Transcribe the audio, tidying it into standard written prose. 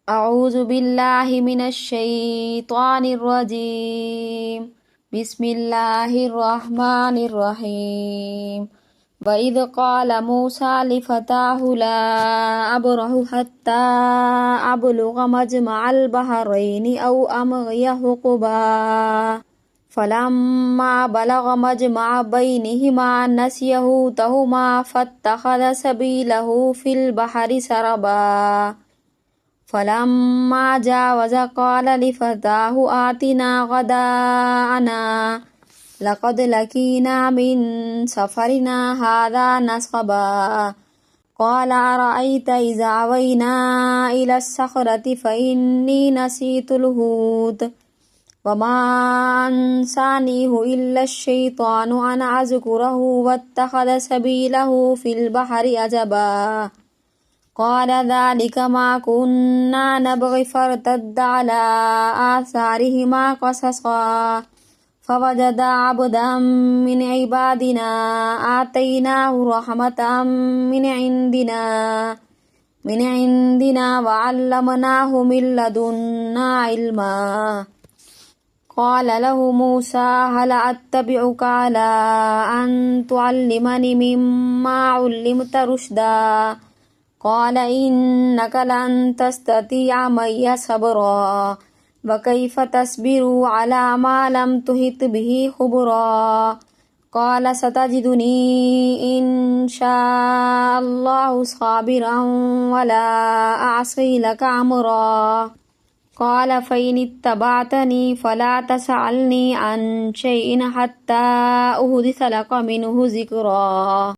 أعوذ بالله من الشيطان الرجيم. بسم الله الرحمن الرحيم. وإذ قال موسى لفتاه لا أبرح حتى أبلغ مجمع البحرين أو أمضي حقبا فلما بلغ مجمع بينهما نسي حوتهما فاتخذ سبيله في البحر سربا فلما جاوز قال لفتاه آتنا غداءنا لقد لقينا من سفرنا هذا نصبا قال أرأيت إذا أوينا إلى الصخرة فإني نسيت الحوت وما أنسانيه إلا الشيطان أن أذكره واتخذ سبيله في البحر عجبا قال ذلك ما كنا نبغي فارتد على آثارهما قصصا فوجدا عبدا من عبادنا آتيناه رحمة من عندنا وعلمناه من لدنا علما قال له موسى هل أتبعك على أن تعلمني مما علمت رشدا قال إنك لن تستطيع معي صبرا وكيف تصبر على ما لم تحط به خبرا قال ستجدني إن شاء الله صابرا ولا أعصي لك أمرا قال فإن اتبعتني فلا تسألني عن شيء حتى أحدث لك منه ذكرا